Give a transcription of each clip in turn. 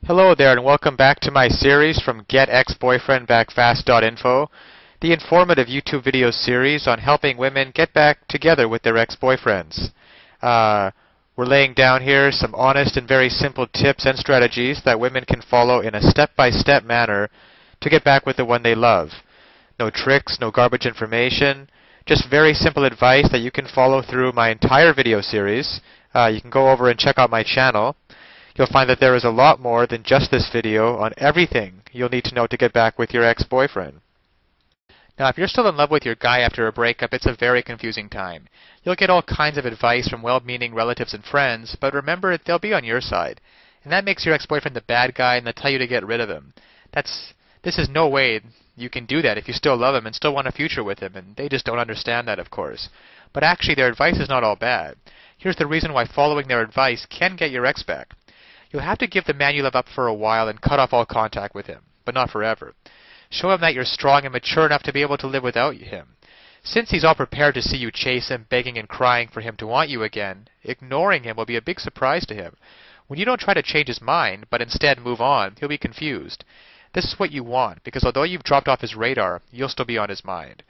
Hello there and welcome back to my series from getexboyfriendbackfast.info, the informative YouTube video series on helping women get back together with their ex-boyfriends. We're laying down here some honest and very simple tips and strategies that women can follow in a step-by-step manner to get back with the one they love. No tricks, no garbage information, just very simple advice that you can follow through my entire video series. You can go over and check out my channel. You'll find that there is a lot more than just this video on everything you'll need to know to get back with your ex-boyfriend. Now, if you're still in love with your guy after a breakup, it's a very confusing time. You'll get all kinds of advice from well-meaning relatives and friends, but remember, they'll be on your side. And that makes your ex-boyfriend the bad guy, and they'll tell you to get rid of him. This is no way you can do that if you still love him and still want a future with him, and they just don't understand that, of course. But actually, their advice is not all bad. Here's the reason why following their advice can get your ex back. You'll have to give the man you love up for a while and cut off all contact with him, but not forever. Show him that you're strong and mature enough to be able to live without him. Since he's all prepared to see you chase him, begging and crying for him to want you again, ignoring him will be a big surprise to him. When you don't try to change his mind, but instead move on, he'll be confused. This is what you want, because although you've dropped off his radar, you'll still be on his mind.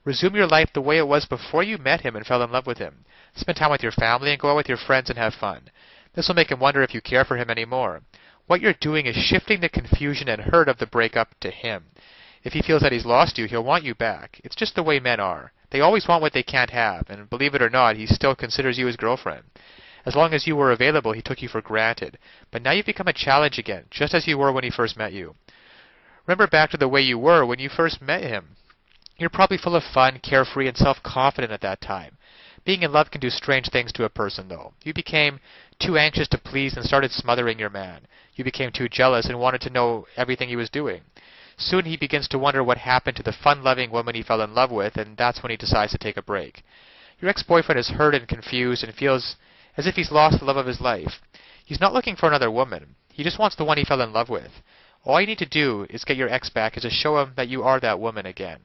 Resume your life the way it was before you met him and fell in love with him. Spend time with your family and go out with your friends and have fun. This will make him wonder if you care for him anymore. What you're doing is shifting the confusion and hurt of the breakup to him. If he feels that he's lost you, he'll want you back. It's just the way men are. They always want what they can't have, and believe it or not, he still considers you his girlfriend. As long as you were available, he took you for granted. But now you've become a challenge again, just as you were when he first met you. Remember back to the way you were when you first met him. You're probably full of fun, carefree, and self-confident at that time. Being in love can do strange things to a person, though. You became too anxious to please and started smothering your man. You became too jealous and wanted to know everything he was doing. Soon he begins to wonder what happened to the fun-loving woman he fell in love with, and that's when he decides to take a break. Your ex-boyfriend is hurt and confused and feels as if he's lost the love of his life. He's not looking for another woman. He just wants the one he fell in love with. All you need to do is get your ex back, is to show him that you are that woman again.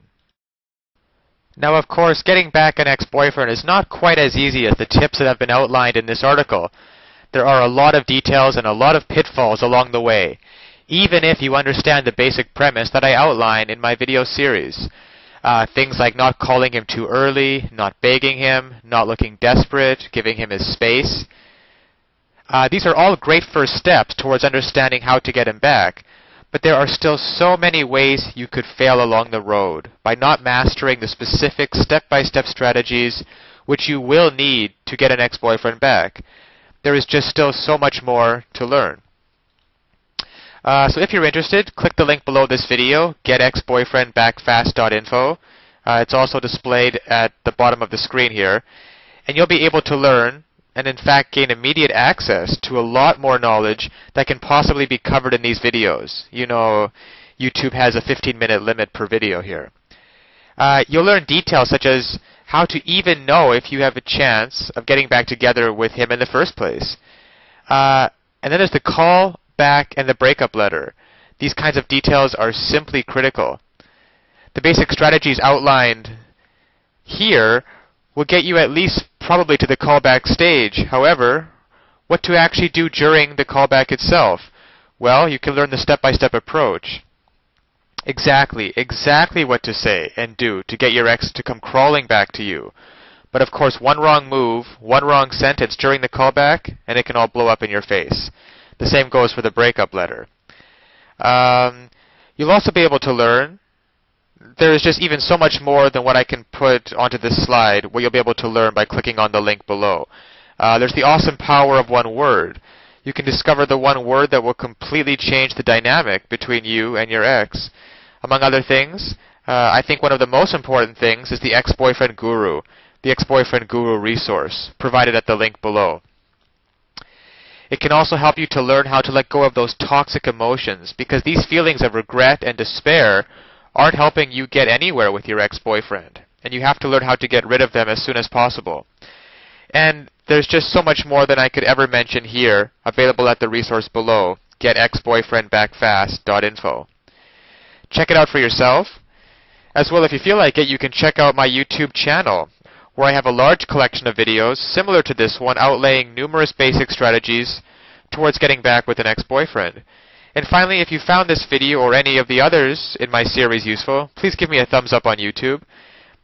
Now, of course, getting back an ex-boyfriend is not quite as easy as the tips that have been outlined in this article. There are a lot of details and a lot of pitfalls along the way, even if you understand the basic premise that I outline in my video series. Things like not calling him too early, not begging him, not looking desperate, giving him his space. These are all great first steps towards understanding how to get him back. But there are still so many ways you could fail along the road by not mastering the specific step-by-step strategies which you will need to get an ex-boyfriend back. There is just still so much more to learn. So if you're interested, click the link below this video, getexboyfriendbackfast.info. It's also displayed at the bottom of the screen here. And you'll be able to learn and in fact gain immediate access to a lot more knowledge that can possibly be covered in these videos. You know, YouTube has a 15-minute limit per video here. You'll learn details such as how to even know if you have a chance of getting back together with him in the first place. And then there's the call back and the breakup letter. These kinds of details are simply critical. The basic strategies outlined here will get you at least probably to the callback stage. However, what to actually do during the callback itself? Well, you can learn the step-by-step approach. Exactly what to say and do to get your ex to come crawling back to you. But of course, one wrong move, one wrong sentence during the callback, and it can all blow up in your face. The same goes for the breakup letter. You'll also be able to learn. There is just even so much more than what I can put onto this slide, what you'll be able to learn by clicking on the link below. There's the awesome power of one word. You can discover the one word that will completely change the dynamic between you and your ex. Among other things, I think one of the most important things is the ex-boyfriend guru, the ex-boyfriend guru resource, provided at the link below. It can also help you to learn how to let go of those toxic emotions, because these feelings of regret and despair aren't helping you get anywhere with your ex-boyfriend, and you have to learn how to get rid of them as soon as possible. And there's just so much more than I could ever mention here, available at the resource below, getexboyfriendbackfast.info. Check it out for yourself. As well, if you feel like it, you can check out my YouTube channel, where I have a large collection of videos similar to this one outlaying numerous basic strategies towards getting back with an ex-boyfriend. And finally, if you found this video or any of the others in my series useful, please give me a thumbs up on YouTube.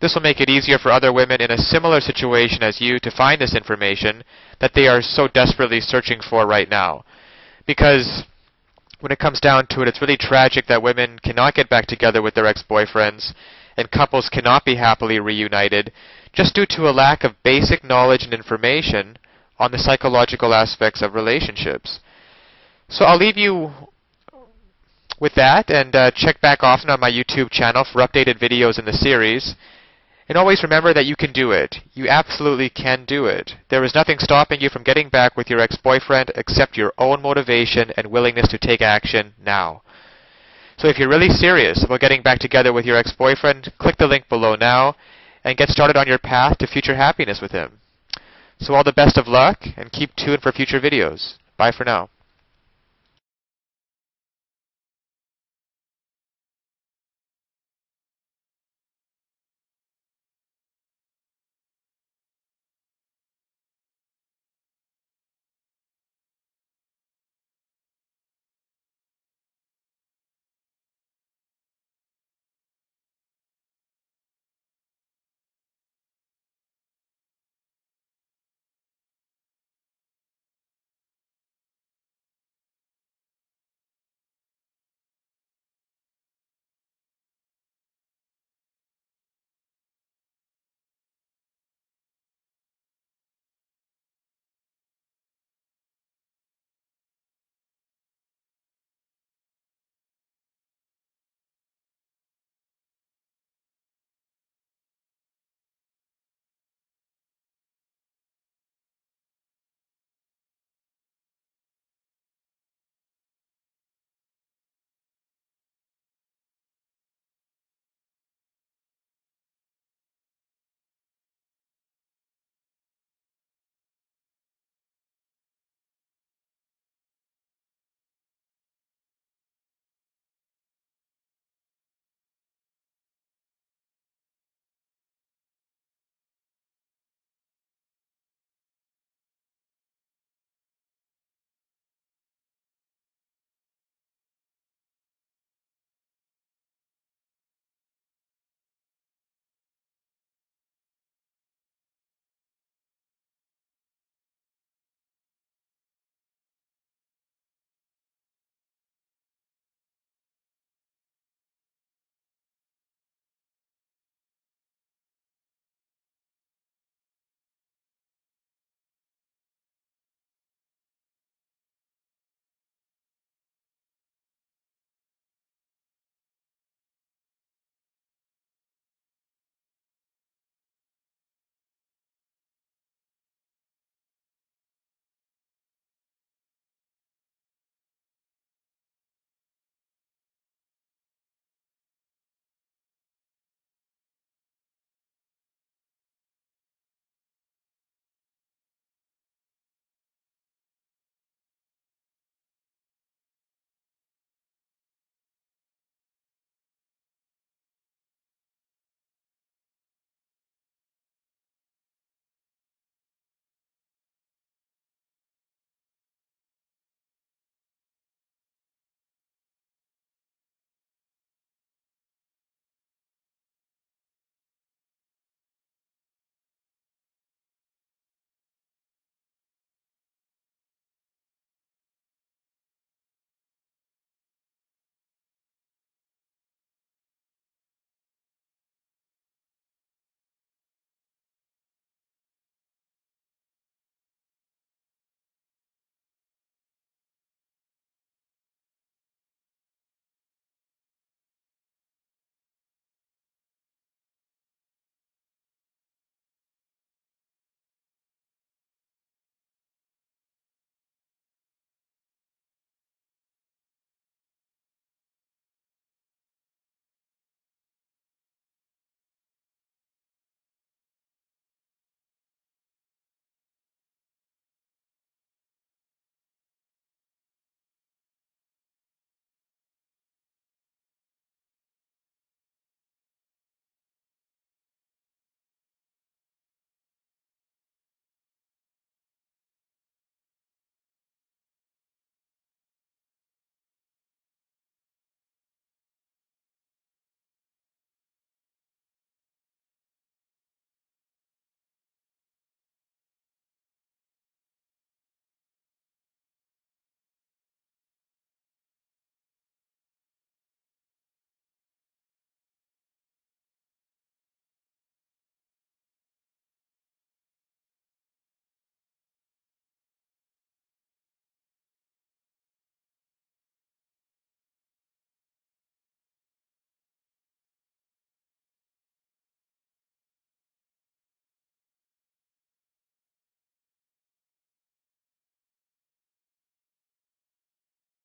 This will make it easier for other women in a similar situation as you to find this information that they are so desperately searching for right now. Because when it comes down to it, it's really tragic that women cannot get back together with their ex-boyfriends and couples cannot be happily reunited just due to a lack of basic knowledge and information on the psychological aspects of relationships. So I'll leave you with that, and check back often on my YouTube channel for updated videos in the series. And always remember that you can do it. You absolutely can do it. There is nothing stopping you from getting back with your ex-boyfriend except your own motivation and willingness to take action now. So if you're really serious about getting back together with your ex-boyfriend, click the link below now and get started on your path to future happiness with him. So all the best of luck, and keep tuned for future videos. Bye for now.